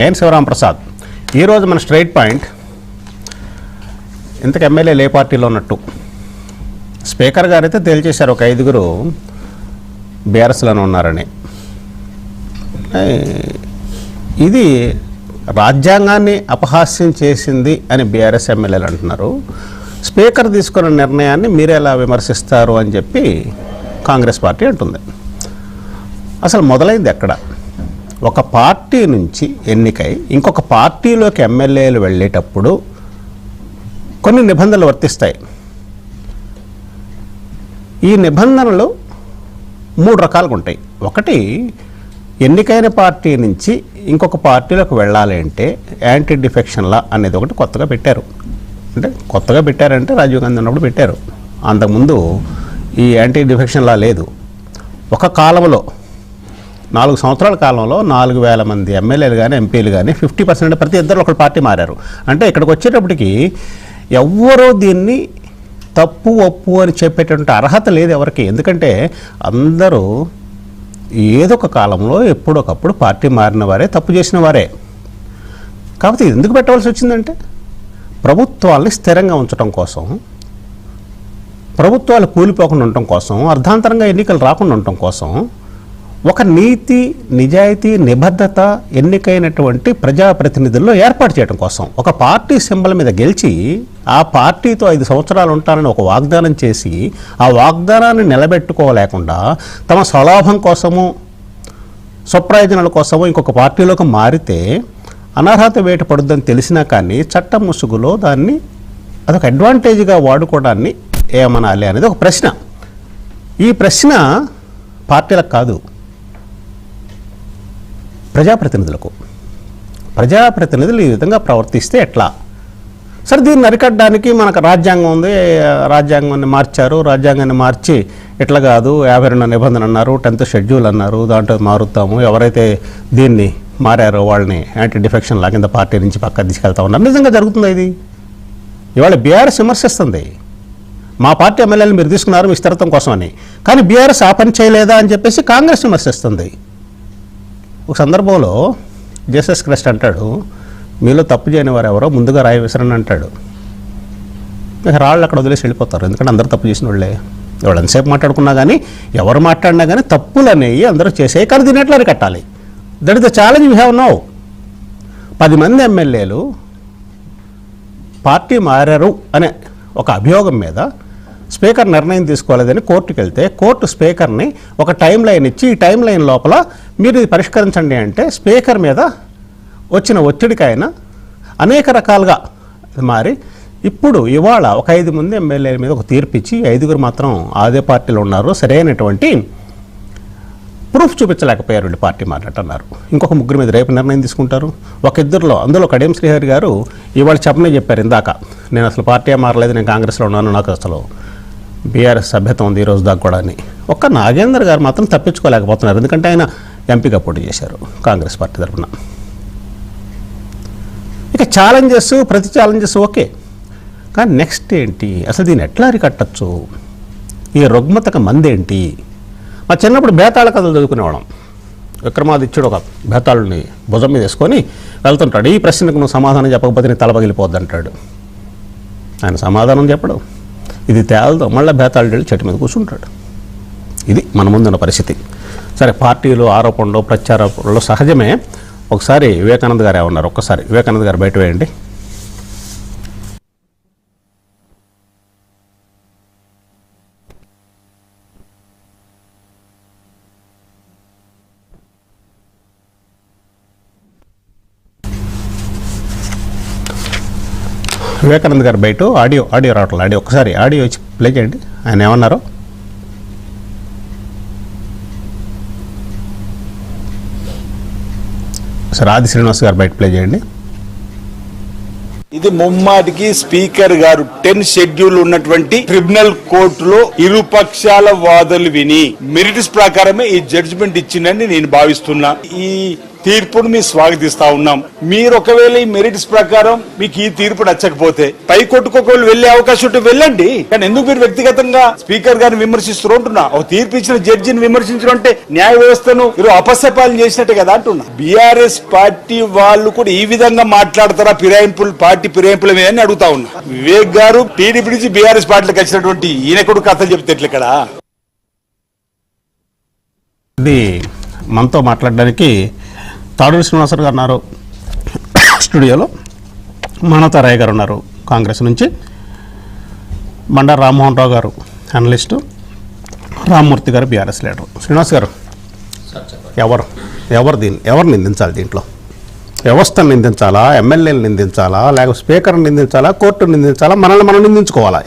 నేను శివరాం ప్రసాద్. ఈరోజు మన స్ట్రైట్ పాయింట్, ఇంతకు ఎమ్మెల్యేలు ఏ పార్టీలో ఉన్నట్టు స్పీకర్ గారు అయితే తేల్చేశారు, ఒక 5గురు బీఆర్ఎస్లోనే ఉన్నారని. ఇది రాజ్యాంగాన్ని అపహాస్యం చేసింది అని బీఆర్ఎస్ ఎమ్మెల్యేలు అంటున్నారు. స్పీకర్ తీసుకున్న నిర్ణయాన్ని మీరు ఎలా విమర్శిస్తారు అని చెప్పి కాంగ్రెస్ పార్టీ అంటుంది. అసలు మొదలైంది ఎక్కడ? ఒక పార్టీ నుంచి ఎన్నికై ఇంకొక పార్టీలోకి ఎమ్మెల్యేలు వెళ్ళేటప్పుడు కొన్ని నిబంధనలు వర్తిస్తాయి. ఈ నిబంధనలు 3 రకాలుగా ఉంటాయి. ఒకటి, ఎన్నికైన పార్టీ నుంచి ఇంకొక పార్టీలోకి వెళ్ళాలి అంటే యాంటీ డిఫెక్షన్ లా అనేది ఒకటి కొత్తగా పెట్టారు. అంటే కొత్తగా పెట్టారంటే రాజీవ్ గాంధీ ఉన్నప్పుడు పెట్టారు. అంతకుముందు ఈ యాంటీ డిఫెక్షన్ లా లేదు. ఒక కాలంలో 4 సంవత్సరాల కాలంలో 4,000 మంది ఎమ్మెల్యేలు కానీ ఎంపీలు కానీ 50% ప్రతి ఇద్దరు ఒకటి పార్టీ మారారు. అంటే ఇక్కడికి వచ్చేటప్పటికి ఎవ్వరూ దీన్ని తప్పు ఒప్పు అని చెప్పేటటువంటి అర్హత లేదు ఎవరికి. ఎందుకంటే అందరూ ఏదో ఒక కాలంలో ఎప్పుడొకప్పుడు పార్టీ మారిన వారే, తప్పు చేసిన వారే. కాకపోతే ఎందుకు పెట్టవలసి వచ్చిందంటే ప్రభుత్వాల్ని స్థిరంగా ఉంచడం కోసం, ప్రభుత్వాలు కూలిపోకుండా ఉండటం కోసం, అర్ధాంతరంగా ఎన్నికలు రాకుండా ఉండటం కోసం, ఒక నీతి నిజాయితీ నిబద్ధత ఎన్నికైనటువంటి ప్రజాప్రతినిధుల్లో ఏర్పాటు చేయడం కోసం, ఒక పార్టీ సింబల్ మీద గెలిచి ఆ పార్టీతో 5 సంవత్సరాలు ఉంటానని ఒక వాగ్దానం చేసి ఆ వాగ్దానాన్ని నిలబెట్టుకోలేకుండా తమ స్వలాభం కోసము, స్వప్రయోజనాల కోసము ఇంకొక పార్టీలోకి మారితే అనర్హత వేట పడుద్దని తెలిసినా కానీ చట్టం ముసుగులో దాన్ని అదొక అడ్వాంటేజ్గా వాడుకోవడాన్ని ఏమనాలి అనేది ఒక ప్రశ్న. ఈ ప్రశ్న పార్టీలకు కాదు, ప్రజాప్రతినిధులు ఈ విధంగా ప్రవర్తిస్తే ఎట్లా? సరే, దీన్ని అరికట్టడానికి మనకు రాజ్యాంగం ఉంది, రాజ్యాంగాన్ని మార్చారు. రాజ్యాంగాన్ని మార్చి ఎట్లా కాదు, 52 నిబంధన అన్నారు, 10th షెడ్యూల్ అన్నారు, దాంట్లో మారుతాము, ఎవరైతే దీన్ని మారారో వాళ్ళని యాంటీ డిఫెక్షన్ లా కింద పార్టీ నుంచి పక్కకు తీసుకెళ్తా ఉన్నారు. నిజంగా జరుగుతుందా ఇది? ఇవాళ బీఆర్ఎస్ విమర్శిస్తుంది, మా పార్టీ ఎమ్మెల్యేలు మీరు తీసుకున్నారు మీ స్థిరత్వం కోసం అని. కానీ బీఆర్ఎస్ ఆ పని చేయలేదా అని చెప్పేసి కాంగ్రెస్ విమర్శిస్తుంది. ఒక సందర్భంలో జేసస్ క్రెస్ట్ అంటాడు, మీలో తప్పు చేయని వారు ఎవరో ముందుగా రాయి విసరని అంటాడు. రాళ్ళు అక్కడ వదిలేసి వెళ్ళిపోతారు, ఎందుకంటే అందరూ తప్పు చేసిన వాళ్ళే. ఎవరు ఎంతసేపు మాట్లాడుకున్నా కానీ, ఎవరు మాట్లాడినా కానీ తప్పులు అనేవి అందరూ చేసే, కానీ దీన్ని ఎట్లా అరికట్టాలి? That is the challenge we have now. 10 మంది ఎమ్మెల్యేలు పార్టీ మారారు అనే ఒక అభియోగం మీద స్పీకర్ నిర్ణయం తీసుకోలేదని కోర్టుకు వెళ్తే, కోర్టు స్పీకర్ని ఒక టైం లైన్ ఇచ్చి ఈ టైం లైన్ లోపల మీరు ఇది పరిష్కరించండి అంటే స్పీకర్ మీద వచ్చిన ఒత్తిడికి ఆయన అనేక రకాలుగా మారి ఇప్పుడు ఇవాళ ఒక 5 మంది ఎమ్మెల్యేల మీద ఒక తీర్పు ఇచ్చి 5గురు మాత్రం అదే పార్టీలో ఉన్నారు, సరైనటువంటి ప్రూఫ్ చూపించలేకపోయారు, వీళ్ళు పార్టీ మాట్లాడుతున్నారు. ఇంకొక 3 మీద రేపు నిర్ణయం తీసుకుంటారు. ఒక 2లో, అందులో కడియం శ్రీహరి గారు ఇవాళ చెప్పారు ఇందాక, నేను అసలు పార్టీ మారలేదు, నేను కాంగ్రెస్లో ఉన్నాను, నాకు అసలు బీఆర్ఎస్ సభ్యత్వం ఉంది ఈ రోజు దాకా కూడా అని. ఒక్క నాగేందర్ గారు మాత్రం తప్పించుకోలేకపోతున్నారు, ఎందుకంటే ఆయన ఎంపీగా పోటీ చేశారు కాంగ్రెస్ పార్టీ తరఫున. ఇక ఛాలెంజెస్, ప్రతి ఛాలెంజెస్ ఓకే, కానీ నెక్స్ట్ ఏంటి? అసలు దీన్ని ఎట్లా అరికట్టచ్చు? ఈ రుగ్మతక మందేంటి? మా చిన్నప్పుడు బేతాళ కథలు చదువుకునేవాళ్ళం. విక్రమాదిత్యుడు ఒక బేతాళుని భుజం మీద వేసుకొని వెళ్తుంటాడు, ఈ ప్రశ్నకు నువ్వు సమాధానం చెప్పకపోతే నీ తల పగిలిపోద్ది అంటాడు. ఆయన సమాధానం చెప్పడు, ఇది తేలతో మళ్ళీ బేతాళుడు చెట్టు మీద కూర్చుంటాడు. ఇది మన ముందున్న పరిస్థితి. సరే, పార్టీలు ఆరోపణలు ప్రత్యారోపణలు సహజమే. ఒకసారి వివేకానంద గారు ఏమన్నారు, ఒక్కసారి వివేకానంద గారు బయట వేయండి. వివేకానంద గారు బయట ఆడియో రావట్లేదు, ఒకసారి ఆడియో వచ్చి ప్లే చేయండి, ఆయన ఏమన్నారో. సరే, ఆది శ్రీనివాస్ గారు బయట ప్లే చేయండి. ఇది ముమ్మాటికి స్పీకర్ గారు 10 షెడ్యూల్ ఉన్నటువంటి ట్రిబ్యునల్ కోర్టులో ఇరుపక్షాల వాదనలు విని మెరిట్స్ ప్రకారమే ఈ జడ్జిమెంట్ ఇచ్చిందని నేను భావిస్తున్నా. ఈ తీర్పును మేము స్వాగతిస్తా ఉన్నాం. మీరు ఒకవేళ ఈ మెరిట్స్ ప్రకారం మీకు ఈ తీర్పు నచ్చకపోతే పై కోర్టుకు ఒకవేళ వెళ్లే అవకాశం ఉంటే వెళ్ళండి. కానీ ఎందుకు మీరు వ్యక్తిగతంగా స్పీకర్ గారిని విమర్శిస్తూ ఉంటున్నా? ఒక తీర్పు ఇచ్చిన జడ్జిని విమర్శించడం అంటే న్యాయ వ్యవస్థను మీరు అపశపాలన చేసినట్టే కదా అంటున్నా. బీఆర్ఎస్ పార్టీ వాళ్ళు కూడా ఈ విధంగా మాట్లాడతారా? పార్టీ ఫిరాయింపుల మీద అని అడుగుతా ఉన్నా. వివేక్ గారు టీడీపీ నుంచి బీఆర్ఎస్ పార్టీలకు వచ్చినటువంటి ఈయన కూడా కథలు చెప్తే ఎట్లా ఇక్కడ? ఇది మనతో మాట్లాడడానికి తాడూరి శ్రీనివాసరావు గారు ఉన్నారు స్టూడియోలో, మానవతారాయ్ గారు ఉన్నారు కాంగ్రెస్ నుంచి, బండారు రామ్మోహన్ రావు గారు అనలిస్టు, రామ్మూర్తి గారు బీఆర్ఎస్ లీడరు. శ్రీనివాస్ గారు, ఎవరు నిందించాలి దీంట్లో? వ్యవస్థను నిందించాలా, ఎమ్మెల్యేలు నిందించాలా, లేకపోతే స్పీకర్ని నిందించాలా, కోర్టును నిందించాలా, మనల్ని మనం నిందించుకోవాలా?